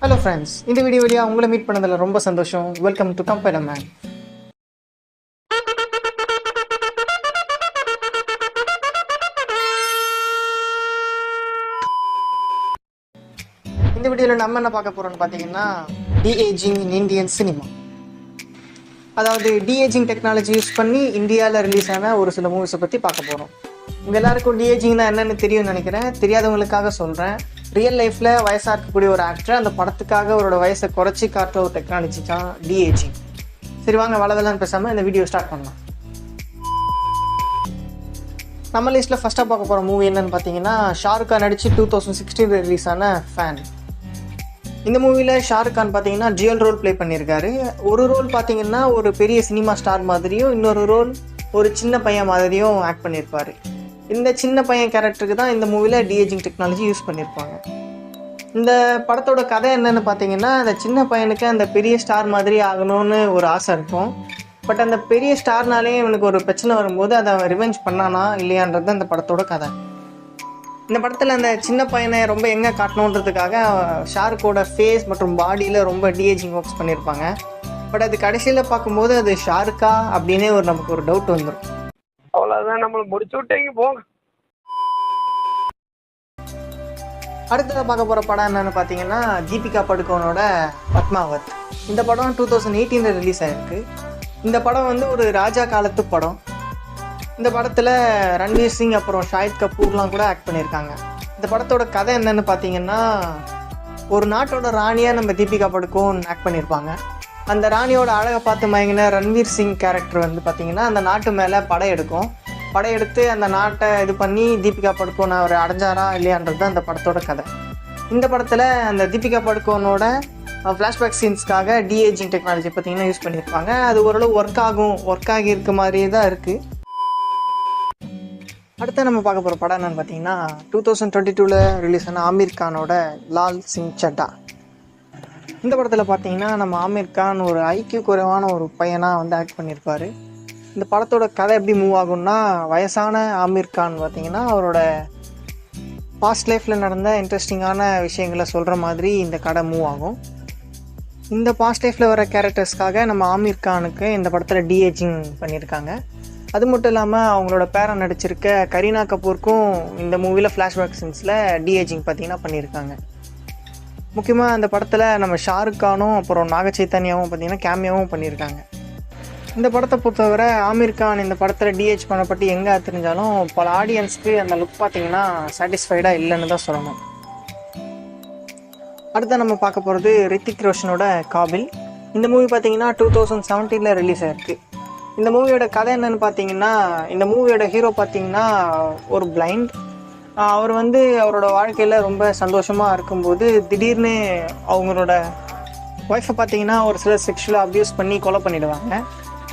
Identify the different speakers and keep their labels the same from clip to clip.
Speaker 1: Hello friends, இந்த video வழியாக உங்களை மீட் பண்ணதில் ரொம்ப சந்தோஷம். Welcome to company man. இந்த வீடியோவில் நம்ம என்ன பார்க்க போகிறோம்னு பார்த்தீங்கன்னா டிஏஜிங் இன் இந்தியன் சினிமா. அதாவது டிஏஜிங் டெக்னாலஜி யூஸ் பண்ணி இந்தியாவில் ரிலீஸ் ஆன ஒரு சில மூவிஸை பற்றி பார்க்க போகிறோம். உங்கள் எல்லாருக்கும் டிஏஜிங்னா என்னென்னு தெரியும்னு நினைக்கிறேன். தெரியாதவங்களுக்காக சொல்கிறேன். ரியல் லைஃப்பில் வயசாக இருக்கக்கூடிய ஒரு ஆக்டர் அந்த படத்துக்காக அவரோட வயசை குறைச்சி காட்டுற ஒரு டெக்னாலஜி தான் டிஏஜிங். சரி வாங்க, வளதெல்லாம் பேசாமல் இந்த வீடியோ ஸ்டார்ட் பண்ணலாம். நம்ம லிஸ்ட்டில் ஃபஸ்ட்டாக பார்க்க போகிற மூவி என்னென்னு பார்த்தீங்கன்னா, ஷாருக் கான் நடித்து 2016 ரிலீஸ் ஆன ஃபேன். இந்த மூவியில் ஷாருக் கான் பார்த்தீங்கன்னா டியூயல் ரோல் ப்ளே பண்ணியிருக்காரு. ஒரு ரோல் பார்த்தீங்கன்னா ஒரு பெரிய சினிமா ஸ்டார் மாதிரியும், இன்னொரு ரோல் ஒரு சின்ன பையன் மாதிரியும் ஆக்ட் பண்ணியிருப்பார். இந்த சின்ன பையன் கேரக்டருக்கு தான் இந்த மூவியில் டிஏஜிங் டெக்னாலஜி யூஸ் பண்ணியிருப்பாங்க. இந்த படத்தோட கதை என்னென்னு பார்த்தீங்கன்னா, அந்த சின்ன பையனுக்கு அந்த பெரிய ஸ்டார் மாதிரி ஆகணும்னு ஒரு ஆசை இருக்கும். பட் அந்த பெரிய ஸ்டார்னாலே இவனுக்கு ஒரு பிரச்சனை வரும்போது அதை அவன் ரிவெஞ்ச் பண்ணானா இல்லையான்றது அந்த படத்தோட கதை. இந்த படத்தில் அந்த சின்ன பையனை ரொம்ப எங்கே காட்டணுன்றதுக்காக ஷாருக்கோட ஃபேஸ் மற்றும் பாடியில் ரொம்ப டிஏஜிங் ஒர்க்ஸ் பண்ணியிருப்பாங்க. பட் அது கடைசியில் பார்க்கும்போது அது ஷாருக்கா அப்படின்னே நமக்கு ஒரு டவுட் வந்துடும்.
Speaker 2: அவ்வளோதான், நம்மளை முடிச்சு விட்டீங்க போங்க.
Speaker 1: அடுத்ததாக பார்க்க போகிற படம் என்னென்னு பார்த்தீங்கன்னா, தீபிகா படுகோனோட பத்மாவத். இந்த படம் 2018 ரிலீஸ் ஆகிருக்கு. இந்த படம் ஒரு ராஜா காலத்து படம். இந்த படத்தில் ரன்வீர் சிங் அப்புறம் ஷாஹித் கபூர்லாம் கூட ஆக்ட் பண்ணியிருக்காங்க. இந்த படத்தோட கதை என்னென்னு பார்த்தீங்கன்னா, ஒரு நாட்டோட ராணியாக நம்ம தீபிகா படுகோன் ஆக்ட் பண்ணியிருப்பாங்க. அந்த ராணியோட அழகை பார்த்து மயங்கின ரன்வீர் சிங் கேரக்டர் பார்த்தீங்கன்னா அந்த நாட்டு மேலே படையெடுத்து அந்த நாட்டை இது பண்ணி தீபிகா படுகோன் அவர் அடைஞ்சாரா இல்லையான்றது தான் அந்த படத்தோட கதை. இந்த படத்தில் அந்த தீபிகா படுகோனோட ஃப்ளாஷ்பேக் சீன்ஸ்க்காக டிஏஜிங் டெக்னாலஜி பார்த்தீங்கன்னா யூஸ் பண்ணியிருப்பாங்க. அது ஓரளவு ஒர்க் ஆகி இருக்க மாதிரியே தான் இருக்குது. அடுத்து நம்ம பார்க்க போகிற படம் என்னென்னு பார்த்தீங்கன்னா, 2022 ரிலீஸ் ஆன ஆமீர் கானோட லால் சிங் சட்டா. இந்த படத்தில் பார்த்தீங்கன்னா நம்ம ஆமீர் கான் ஒரு ஐக்கியூ குறைவான ஒரு பையனாக ஆக்ட் பண்ணியிருப்பார். இந்த படத்தோட கதை எப்படி மூவ் ஆகும்னா, வயசான ஆமீர் கான் பார்த்தீங்கன்னா அவரோட பாஸ்ட் லைஃப்பில் நடந்த இன்ட்ரெஸ்டிங்கான விஷயங்களை சொல்கிற மாதிரி இந்த கதை மூவ் ஆகும். இந்த பாஸ்ட் லைஃப்பில் வர கேரக்டர்ஸ்க்காக நம்ம ஆமீர் கானுக்கு இந்த படத்தில் டிஏஜிங் பண்ணியிருக்காங்க. அது மட்டும் இல்லாமல் அவங்களோட பேரன் நடிச்சிருக்க கரீனா கபூருக்கும் இந்த மூவியில் ஃப்ளாஷ்பேக் சீன்ஸில் டிஏஜிங் பார்த்தீங்கன்னா பண்ணியிருக்காங்க. முக்கியமாக அந்த படத்தில் நம்ம ஷாருக் கானும் அப்புறம் நாக சைத்தன்யாவும் பார்த்தீங்கன்னா கேமியாவும் பண்ணியிருக்காங்க. இந்த படத்தை பொறுத்தவரை ஆமீர் கான் இந்த படத்தில் டிஏஜ் பண்ணப்பட்டு எங்கே தெரிஞ்சாலும் பல ஆடியன்ஸ்க்கு அந்த லுக் பார்த்தீங்கன்னா சாட்டிஸ்ஃபைடாக இல்லைன்னு தான் சொல்லணும். அடுத்த நம்ம பார்க்க போகிறது ரித்திக் ரோஷனோட காபில். இந்த மூவி பார்த்தீங்கன்னா 2017 ரிலீஸ் ஆகிருக்கு. இந்த மூவியோட கதை என்னென்னு பார்த்தீங்கன்னா, இந்த மூவியோட ஹீரோ பார்த்தீங்கன்னா ஒரு பிளைண்ட். அவர் அவரோட வாழ்க்கையில் ரொம்ப சந்தோஷமாக இருக்கும்போது திடீர்னு அவங்களோட ஒய்ஃபை பார்த்தீங்கன்னா ஒரு சிலர் செக்ஷுவலாக அப்யூஸ் பண்ணி கொலை பண்ணிவிடுவாங்க.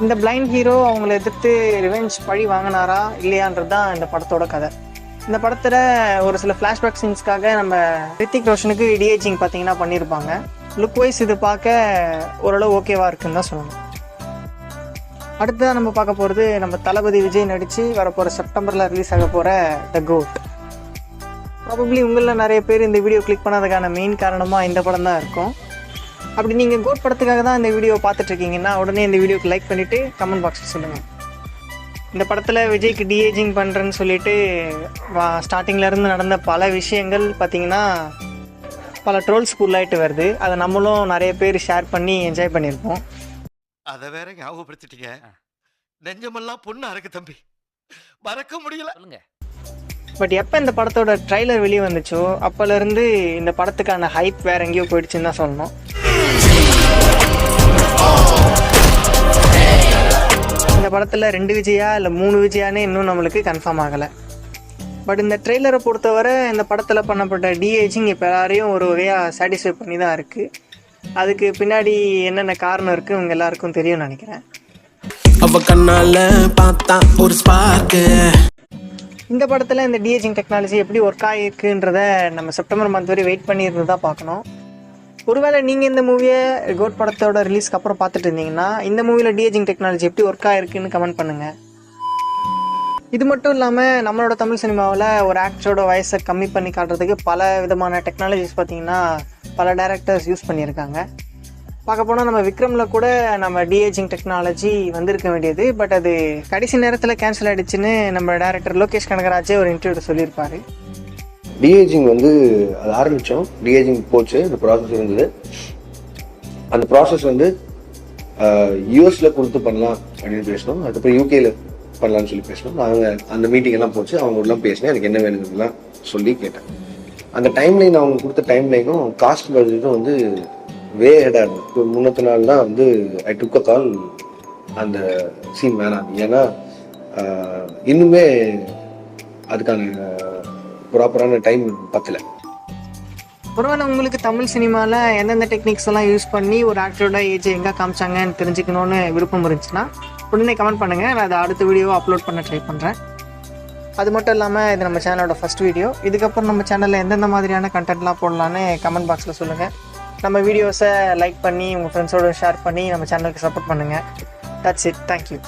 Speaker 1: இந்த பிளைண்ட் ஹீரோ அவங்கள எதிர்த்து ரிவெஞ்ச் பழி வாங்கினாரா இல்லையான்றது தான் இந்த படத்தோட கதை. இந்த படத்தில் ஒரு சில ஃப்ளாஷ்பேக் சீன்ஸ்க்காக நம்ம ரித்திக் ரோஷனுக்கு டிஏஜிங் பார்த்தீங்கன்னா பண்ணியிருப்பாங்க. லுக் வைஸ் இது பார்க்க ஓரளவு ஓகேவாக இருக்குன்னு தான் சொல்லணும். அடுத்ததான் நம்ம பார்க்க போகிறது நம்ம தளபதி விஜய் நடித்து வரப்போகிற செப்டம்பரில் ரிலீஸ் ஆக போகிற த கோட். ப்ராபப்ளி உங்களில் நிறைய பேர் இந்த வீடியோ கிளிக் பண்ணதுக்கான மெயின் காரணமாக இந்த படம் தான் இருக்கும். அப்படி நீங்கள் கோட் படத்துக்காக தான் இந்த வீடியோ பார்த்துட்ருக்கீங்கன்னா உடனே இந்த வீடியோக்கு லைக் பண்ணிவிட்டு கமெண்ட் பாக்ஸில் சொல்லுங்கள். இந்த படத்தில் விஜய்க்கு டிஏஜிங் பண்ணுறேன்னு சொல்லிட்டு ஸ்டார்டிங்லேருந்து நடந்த பல விஷயங்கள் பார்த்திங்கன்னா பல ட்ரோல்ஸ்க்கு உள்ளாயிட்டு வருது. அதை நம்மளும் நிறைய பேர் ஷேர் பண்ணி என்ஜாய் பண்ணியிருப்போம்.
Speaker 3: அதை வேற ஞாபகப்படுத்திட்டீங்க. நெஞ்சமெல்லாம் பொண்ணா இருக்கு தம்பி, மறக்க முடியல.
Speaker 1: பட் எப்போ இந்த படத்தோட ட்ரைலர் வெளியே வந்துச்சோ அப்போலேருந்து இந்த படத்துக்கான ஹைப் வேற எங்கேயோ போயிடுச்சுன்னு தான் சொல்லணும். இந்த படத்தில் 2 விஜயா இல்லை 3 விஜயானே இன்னும் நம்மளுக்கு கன்ஃபார்ம் ஆகலை. பட் இந்த ட்ரெய்லரை பொறுத்தவரை இந்த படத்தில் பண்ணப்பட்ட டிஏஜிங் இப்போ எல்லாரையும் ஒரு வகையாக சாட்டிஸ்ஃபை பண்ணி தான் இருக்குது. அதுக்கு பின்னாடி என்னென்ன காரணம் இருக்குது இவங்க எல்லாருக்கும் தெரியும்னு நினைக்கிறேன். இந்த படத்தில் இந்த டிஏஜிங் டெக்னாலஜி எப்படி ஒர்க் ஆகிருக்குன்றத நம்ம செப்டம்பர் மந்த் வரை வெயிட் பண்ணியிருந்து தான் பார்க்கணும். ஒருவேளை நீங்கள் இந்த மூவியை கோட் படத்தோட ரிலீஸ்க்கு அப்புறம் பார்த்துட்டு இருந்தீங்கன்னா இந்த மூவியில் டிஏஜிங் டெக்னாலஜி எப்படி ஒர்க் ஆகிருக்குன்னு கமெண்ட் பண்ணுங்கள். இது மட்டும் இல்லாமல் நம்மளோட தமிழ் சினிமாவில் ஒரு ஆக்டரோட வயசை கம்மி பண்ணி காட்டுறதுக்கு பல விதமான டெக்னாலஜிஸ் பார்த்திங்கன்னா பல டைரக்டர்ஸ் யூஸ் பண்ணியிருக்காங்க. பார்க்க போனால் நம்ம விக்ரமில் கூட நம்ம டிஏஜிங் டெக்னாலஜி வந்திருக்க வேண்டியது, பட் அது கடைசி நேரத்தில் கேன்சல் ஆகிடுச்சுன்னு நம்ம டைரக்டர் லோகேஷ் கனகராஜே ஒரு இன்டர்வியூ சொல்லியிருப்பார்.
Speaker 4: டிஏஜிங் வந்து அது ஆரம்பித்தோம், டிஏஜிங் போச்சு, அந்த ப்ராசஸ் இருந்தது. அந்த ப்ராசஸ் வந்து யூஎஸில் கொடுத்து பண்ணலாம் அப்படின்னு பேசினோம். அதுக்கப்புறம் யூகேல பண்ணலான்னு சொல்லி பேசினோம். அவங்க அந்த மீட்டிங் எல்லாம் போச்சு, அவங்களோடலாம் பேசினேன், எனக்கு என்ன வேணுங்கிறதுலாம் சொல்லி கேட்டேன். அந்த டைம்லைன் அவங்க கொடுத்த டைம்லைனும் காஸ்ட் பட்ஜெட்டும் வந்து வே ஹெடாக இருந்தது. முன்னத்து நாள் தான் வந்து ஐ டுக் அ கால், அந்த சீன் வேணாம், ஏன்னா இன்னுமே அதுக்கான ப்ராப்பரான டைம் பத்தலை.
Speaker 1: ஒருவேளை உங்களுக்கு தமிழ் சினிமாவில் எந்தெந்த டெக்னிக்ஸ் எல்லாம் யூஸ் பண்ணி ஒரு ஆக்டரோட ஏஜ் எங்கே காமிச்சாங்கன்னு தெரிஞ்சுக்கணுன்னு விருப்பம் இருந்துச்சுன்னா உடனே கமெண்ட் பண்ணுங்கள், நான் அதை அடுத்த வீடியோவை அப்லோட் பண்ண ட்ரை பண்ணுறேன். அது மட்டும் இல்லாமல் இது நம்ம சேனலோட ஃபஸ்ட் வீடியோ. இதுக்கப்புறம் நம்ம சேனலில் எந்தெந்த மாதிரியான கண்டென்ட்லாம் போடலான்னு கமெண்ட் பாக்ஸில் சொல்லுங்கள். நம்ம வீடியோஸை லைக் பண்ணி உங்கள் ஃப்ரெண்ட்ஸோடு ஷேர் பண்ணி நம்ம சேனலுக்கு சப்போர்ட் பண்ணுங்கள். That's it. தேங்க்யூ.